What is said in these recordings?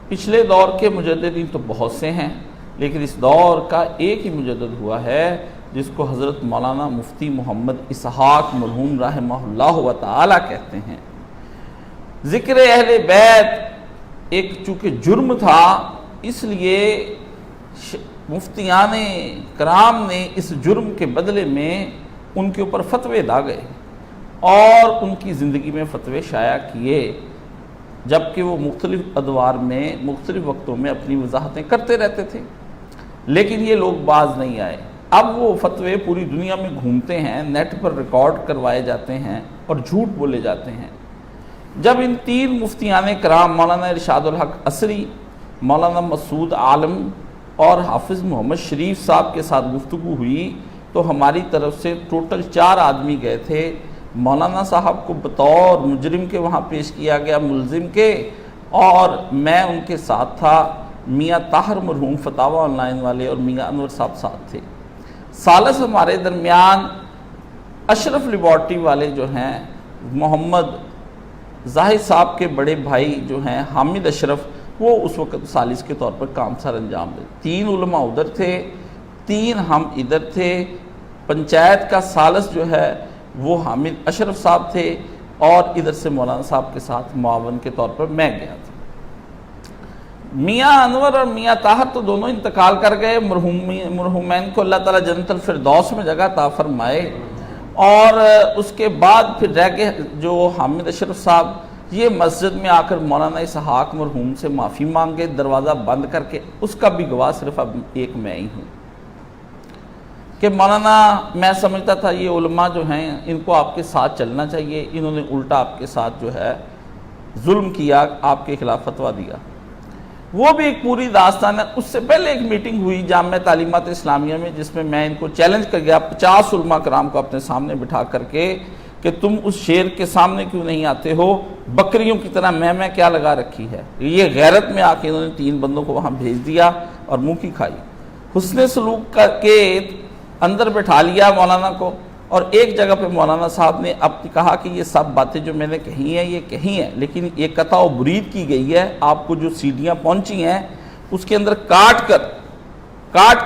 پچھلے دور کے مجددین تو بہت سے ہیں، لیکن اس دور کا ایک ہی مجدد ہوا ہے جس کو حضرت مولانا مفتی محمد اسحاق مرحوم رحمہ اللہ تعالی کہتے ہیں۔ ذکر اہل بیت ایک چونکہ جرم تھا، اس لیے مفتیان کرام نے اس جرم کے بدلے میں ان کے اوپر فتوے داغے اور ان کی زندگی میں فتوے شائع کیے، جبکہ وہ مختلف ادوار میں مختلف وقتوں میں اپنی وضاحتیں کرتے رہتے تھے، لیکن یہ لوگ باز نہیں آئے۔ اب وہ فتوے پوری دنیا میں گھومتے ہیں، نیٹ پر ریکارڈ کروائے جاتے ہیں اور جھوٹ بولے جاتے ہیں۔ جب ان تین مفتیان کرام مولانا ارشاد الحق عصری، مولانا مسعود عالم اور حافظ محمد شریف صاحب کے ساتھ گفتگو ہوئی تو ہماری طرف سے ٹوٹل 4 آدمی گئے تھے۔ مولانا صاحب کو بطور مجرم کے وہاں پیش کیا گیا، ملزم کے، اور میں ان کے ساتھ تھا۔ میاں طاہر مرحوم فتاوی آن لائن والے اور میاں انور صاحب ساتھ تھے۔ ثالث ہمارے درمیان اشرف لیبارٹری والے جو ہیں، محمد زاہد صاحب کے بڑے بھائی جو ہیں حامد اشرف، وہ اس وقت ثالث کے طور پر کام سر انجام دے۔ 3 علماء ادھر تھے، 3 ہم ادھر تھے۔ پنچایت کا ثالث جو ہے وہ حامد اشرف صاحب تھے، اور ادھر سے مولانا صاحب کے ساتھ معاون کے طور پر میں گیا تھا۔ میاں انور اور میاں طاہر تو دونوں انتقال کر گئے، مرحومین کو اللہ تعالیٰ جنت الفردوس میں جگہ عطا فرمائے۔ اور اس کے بعد پھر رہ گئے جو حامد اشرف صاحب، یہ مسجد میں آ کر مولانا اسحاق مرحوم سے معافی مانگے دروازہ بند کر کے۔ اس کا بھی گواہ صرف اب ایک میں ہی ہوں کہ مولانا، میں سمجھتا تھا یہ علماء جو ہیں ان کو آپ کے ساتھ چلنا چاہیے، انہوں نے الٹا آپ کے ساتھ جو ہے ظلم کیا، آپ کے خلاف فتویٰ دیا۔ وہ بھی ایک پوری داستان ہے۔ اس سے پہلے ایک میٹنگ ہوئی جامعہ تعلیمات اسلامیہ میں، جس میں میں ان کو چیلنج کر گیا 50 علماء کرام کو اپنے سامنے بٹھا کر کے کہ تم اس شیر کے سامنے کیوں نہیں آتے ہو، بکریوں کی طرح میں کیا لگا رکھی ہے۔ یہ غیرت میں آ کے انہوں نے 3 بندوں کو وہاں بھیج دیا اور منہ کی کھائی۔ حسن سلوک کے اندر بٹھا لیا مولانا کو، اور ایک جگہ پہ مولانا صاحب نے اب کہا کہ یہ سب باتیں جو میں نے کہی ہیں یہ کہی ہیں، لیکن یہ قطع و برید کی گئی ہے، آپ کو جو سیڈیاں پہنچی ہیں اس کے اندر کاٹ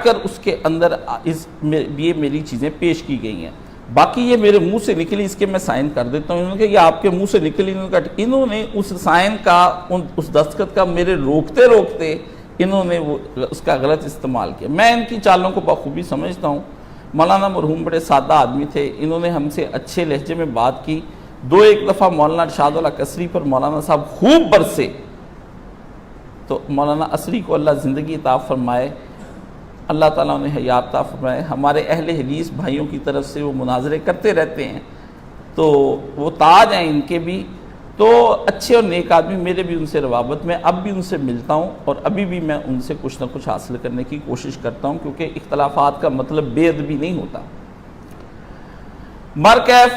کر اس کے اندر یہ میری چیزیں پیش کی گئی ہیں، باقی یہ میرے منہ سے نکلی، اس کے میں سائن کر دیتا ہوں۔ انہوں نے کہا یہ آپ کے منہ سے نکلی، انہوں نے اس سائن کا، اس دستخط کا میرے روکتے انہوں نے اس کا غلط استعمال کیا۔ میں ان کی چالوں کو بخوبی سمجھتا ہوں۔ مولانا مرحوم بڑے سادہ آدمی تھے، انہوں نے ہم سے اچھے لہجے میں بات کی۔ 2-1 دفعہ مولانا ارشاد الحق عصری پر مولانا صاحب خوب برسے، تو مولانا عصری کو اللہ زندگی عطا فرمائے، اللہ تعالیٰ انہیں حیات عطا فرمائے۔ ہمارے اہل حدیث بھائیوں کی طرف سے وہ مناظرے کرتے رہتے ہیں، تو وہ تاج ہیں ان کے بھی، تو اچھے اور نیک آدمی، میرے بھی ان سے روابط میں اب بھی ان سے ملتا ہوں، اور ابھی بھی میں ان سے کچھ نہ کچھ حاصل کرنے کی کوشش کرتا ہوں، کیونکہ اختلافات کا مطلب بے ادبی نہیں ہوتا۔ مرکیف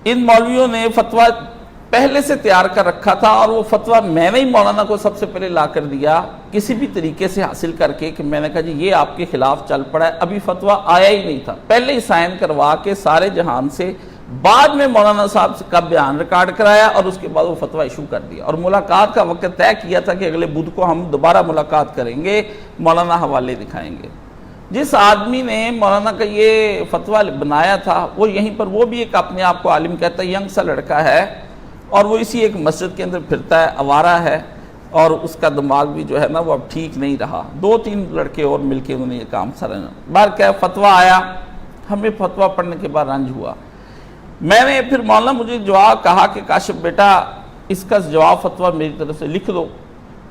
ان مولویوں نے فتویٰ پہلے سے تیار کر رکھا تھا، اور وہ فتویٰ میں نے ہی مولانا کو سب سے پہلے لا کر دیا، کسی بھی طریقے سے حاصل کر کے، کہ میں نے کہا جی یہ آپ کے خلاف چل پڑا ہے، ابھی فتویٰ آیا ہی نہیں تھا، پہلے ہی سائن کروا کے سارے جہان سے، بعد میں مولانا صاحب کا بیان ریکارڈ کرایا، اور اس کے بعد وہ فتویٰ ایشو کر دیا، اور ملاقات کا وقت طے کیا تھا کہ اگلے بدھ کو ہم دوبارہ ملاقات کریں گے، مولانا حوالے دکھائیں گے۔ جس آدمی نے مولانا کا یہ فتویٰ بنایا تھا، وہ یہیں پر، وہ بھی ایک اپنے آپ کو عالم کہتا ہے، ینگ سا لڑکا ہے، اور وہ اسی ایک مسجد کے اندر پھرتا ہے، آوارہ ہے، اور اس کا دماغ بھی جو ہے نا وہ اب ٹھیک نہیں رہا۔ 2-3 لڑکے اور مل کے انہوں نے یہ کام سر بار کیا فتویٰ آیا، ہمیں فتویٰ پڑھنے کے بعد رنج ہوا۔ میں نے پھر مولانا مجھے جواب کہا کہ کاشف بیٹا اس کا جواب فتویٰ میری طرف سے لکھ دو،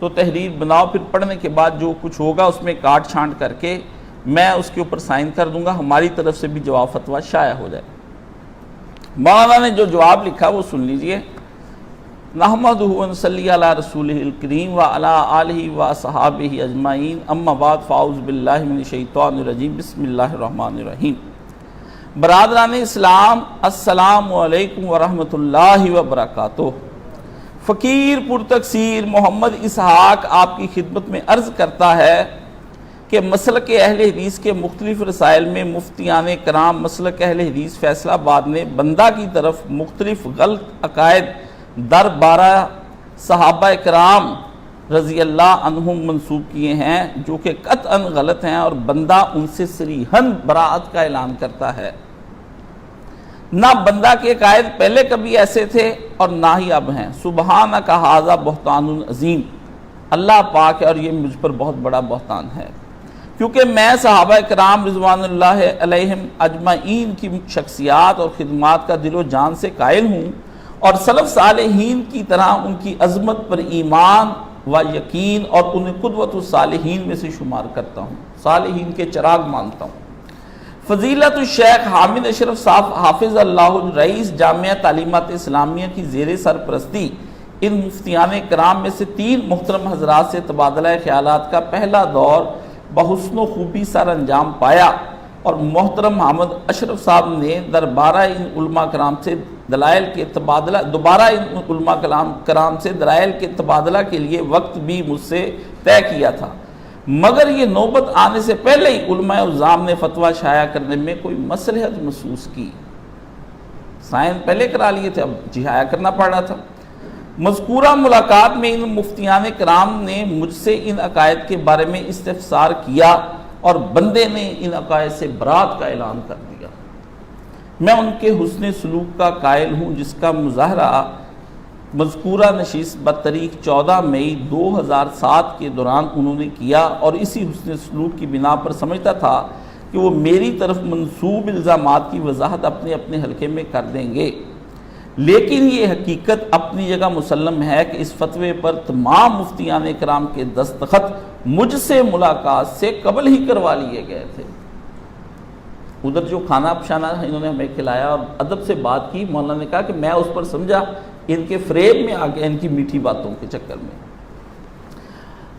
تو تحریر بناؤ، پھر پڑھنے کے بعد جو کچھ ہوگا اس میں کاٹ چھانٹ کر کے میں اس کے اوپر سائن کر دوں گا، ہماری طرف سے بھی جواب فتویٰ شائع ہو جائے۔ مولانا نے جو جواب لکھا وہ سن لیجئے۔ نحمدہ ونصلی علی رسولہ الکریم وعلی آلہ وصحابہ اجمعین، اما بعد، فاعوذ باللہ من الشیطان الرجیم، بسم اللہ الرحمن الرحیم۔ برادران اسلام، السلام علیکم ورحمۃ اللہ وبرکاتہ۔ فقیر پرتقصیر محمد اسحاق آپ کی خدمت میں عرض کرتا ہے کہ مسلک اہل حدیث کے مختلف رسائل میں مفتیان کرام مسلک اہل حدیث فیصل آباد نے بندہ کی طرف مختلف غلط عقائد در بارہ صحابہ کرام رضی اللہ عنہم منسوب کیے ہیں جو کہ قطعاً غلط ہیں، اور بندہ ان سے صریحاً براءت کا اعلان کرتا ہے۔ نہ بندہ کے عقائد پہلے کبھی ایسے تھے اور نہ ہی اب ہیں۔ سبحانک ھذا بہتان عظیم، اللہ پاک ہے اور یہ مجھ پر بہت بڑا بہتان ہے، کیونکہ میں صحابہ کرام رضوان اللہ علیہم اجمعین کی شخصیات اور خدمات کا دل و جان سے قائل ہوں، اور سلف صالحین کی طرح ان کی عظمت پر ایمان و یقین اور انہیں قدوۃ الصالحین میں سے شمار کرتا ہوں، صالحین کے چراغ مانتا ہوں۔ فضیلت الشیخ حامد اشرف صاحب حافظ اللہ رئیس جامعہ تعلیمات اسلامیہ کی زیر سرپرستی ان مفتیان کرام میں سے 3 محترم حضرات سے تبادلہ خیالات کا پہلا دور بحسن و خوبی سر انجام پایا، اور محترم حامد اشرف صاحب نے دوبارہ ان علماء کرام سے دلائل کے تبادلہ کے لیے وقت بھی مجھ سے طے کیا تھا، مگر یہ نوبت آنے سے پہلے ہی علماء عظام نے فتویٰ شائع کرنے میں کوئی مصلحت محسوس کی۔ سائن پہلے کرا لیے تھے، اب شائع کرنا پڑ رہا تھا۔ مذکورہ ملاقات میں ان مفتیان کرام نے مجھ سے ان عقائد کے بارے میں استفسار کیا، اور بندے نے ان عقائد سے برات کا اعلان کر دیا۔ میں ان کے حسن سلوک کا قائل ہوں، جس کا مظاہرہ مذکورہ نشست بتاریخ 14 مئی 2007 کے دوران انہوں نے کیا، اور اسی حسن سلوک کی بنا پر سمجھتا تھا کہ وہ میری طرف منسوب الزامات کی وضاحت اپنے اپنے حلقے میں کر دیں گے، لیکن یہ حقیقت اپنی جگہ مسلم ہے کہ اس فتوے پر تمام مفتیان کرام کے دستخط مجھ سے ملاقات سے قبل ہی کروا لیے گئے تھے۔ ادھر جو کھانا پشانا انہوں نے ہمیں کھلایا اور ادب سے بات کی، مولانا نے کہا کہ میں اس پر سمجھا ان کے فریب میں آ گیا، ان کی میٹھی باتوں کے چکر میں۔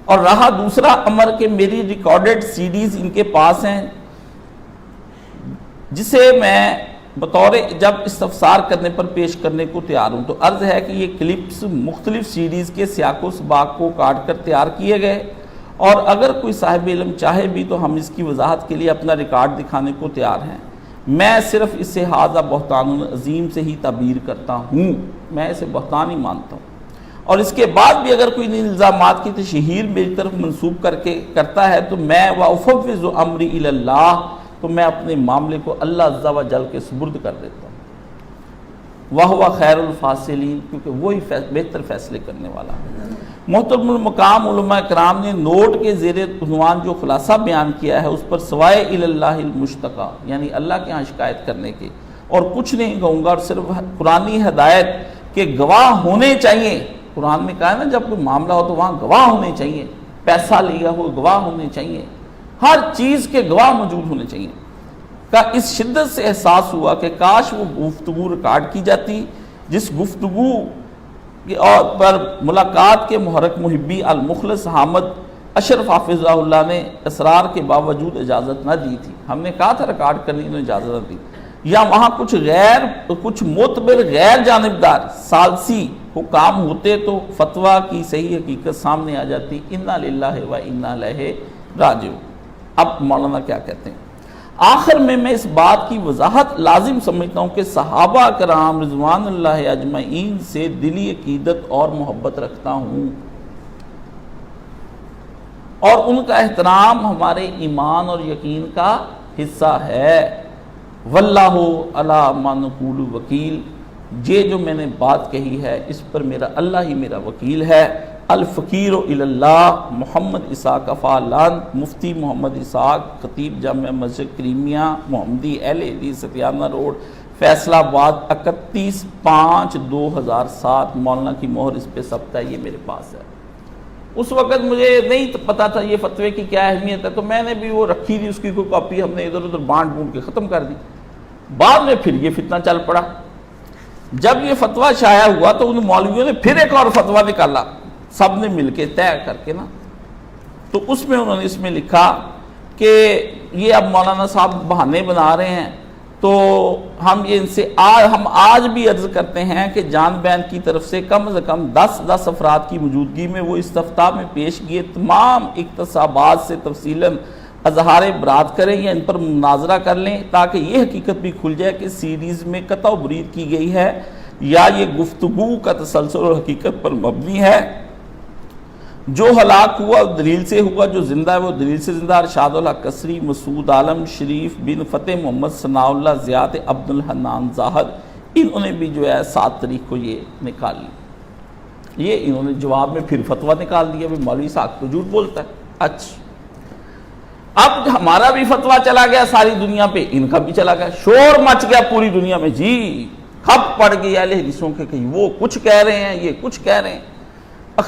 اور رہا دوسرا امر کہ میری ریکارڈڈ سیڈیز ان کے پاس ہیں، جسے میں بطور جب استفسار کرنے پر پیش کرنے کو تیار ہوں۔ تو عرض ہے کہ یہ کلپس مختلف سیڈیز کے سیاق و سباق کو کاٹ کر تیار کیے گئے، اور اگر کوئی صاحب علم چاہے بھی تو ہم اس کی وضاحت کے لیے اپنا ریکارڈ دکھانے کو تیار ہیں۔ میں صرف اسے ھذا بہتان عظیم سے ہی تعبیر کرتا ہوں، میں اسے بہتان ہی مانتا ہوں، اور اس کے بعد بھی اگر کوئی الزامات کی تشہیر میری طرف منسوب کرتا ہے تو میں وَأُفَوِّضُ أَمْرِي إِلَى اللَّهِ، تو میں اپنے معاملے کو اللہ عز و جل کے سپرد کر دیتا ہوں۔ وَهُوَ خَيْرُ الْفَاصِلِينَ، کیونکہ وہی بہتر فیصلے کرنے والا ہے۔ محترم المقام علماء کرام نے نوٹ کے زیر عنوان جو خلاصہ بیان کیا ہے، اس پر سوائے الی اللہ المشتقى، یعنی اللہ کے ہاں شکایت کرنے کے اور کچھ نہیں کہوں گا، اور صرف قرآنی ہدایت کے گواہ ہونے چاہیے۔ قرآن میں کہا ہے نا جب کوئی معاملہ ہو تو وہاں گواہ ہونے چاہیے، پیسہ لیا ہو گواہ ہونے چاہیے، ہر چیز کے گواہ موجود ہونے چاہیے۔ کا اس شدت سے احساس ہوا کہ کاش وہ گفتگو ریکارڈ کی جاتی، جس گفتگو پر ملاقات کے محرک محبی المخلص حامد اشرف حافظ اللہ نے اصرار کے باوجود اجازت نہ دی تھی۔ ہم نے کہا تھا ریکارڈ کرنے کی، انہوں نے اجازت نہ دی، یا وہاں کچھ معتبر غیر جانبدار ثالثی حکام ہوتے تو فتویٰ کی صحیح حقیقت سامنے آ جاتی۔ انا للہ و انا الیہ راجعون۔ اب مولانا کیا کہتے ہیں؟ آخر میں اس بات کی وضاحت لازم سمجھتا ہوں کہ صحابہ کرام رضوان اللہ اجمعین سے دلی عقیدت اور محبت رکھتا ہوں، اور ان کا احترام ہمارے ایمان اور یقین کا حصہ ہے۔ واللہ علی ما نقول وکیل، یہ جو میں نے بات کہی ہے اس پر میرا اللہ ہی میرا وکیل ہے۔ الفقیر الی اللہ محمد اسحاق فالان، مفتی محمد اسحاق، خطیب جامع مسجد کریمیہ محمدی، اہل حدیث ستیانہ روڈ، فیصلہ آباد، 31/5/2007۔ مولانا کی مہر اس پہ ثبت ہے، یہ میرے پاس ہے۔ اس وقت مجھے نہیں پتا تھا یہ فتوے کی کیا اہمیت ہے، تو میں نے بھی وہ رکھی تھی، اس کی کوئی کاپی ہم نے ادھر ادھر بانٹ کے ختم کر دی۔ بعد میں پھر یہ فتنہ چل پڑا۔ جب یہ فتویٰ شائع ہوا تو ان مولویوں نے پھر ایک اور فتویٰ نکالا، سب نے مل کے طے کر کے نا، تو اس میں انہوں نے اس میں لکھا کہ یہ اب مولانا صاحب بہانے بنا رہے ہیں، تو ہم یہ ان سے ہم آج بھی عرض کرتے ہیں کہ جان بین کی طرف سے کم از کم 10 افراد کی موجودگی میں وہ استفتاء میں پیش کیے تمام اقتصابات سے تفصیلاً اظہار برات کریں یا ان پر مناظرہ کر لیں، تاکہ یہ حقیقت بھی کھل جائے کہ سیریز میں قطع و برید کی گئی ہے یا یہ گفتگو کا تسلسل اور حقیقت پر مبنی ہے۔ جو ہلاک ہوا دلیل سے ہوا، جو زندہ ہے وہ دلیل سے زندہ۔ ارشاد الحق قصری، مسعود عالم شریف بن فتح محمد ثناء اللہ زیاد عبد الحنان زاہد، انہوں نے بھی جو ہے 7 تاریخ کو یہ نکال لی۔ یہ انہوں نے جواب میں پھر فتویٰ نکال دیا کہ مولوی صاحب تو جھوٹ بولتا ہے۔ اچھا اب ہمارا بھی فتویٰ چلا گیا ساری دنیا پہ، ان کا بھی چلا گیا، شور مچ گیا پوری دنیا میں، جی کھپ پڑ گئی اہل حدیثوں کے کہ وہ کچھ کہہ رہے ہیں، یہ کچھ کہہ رہے ہیں۔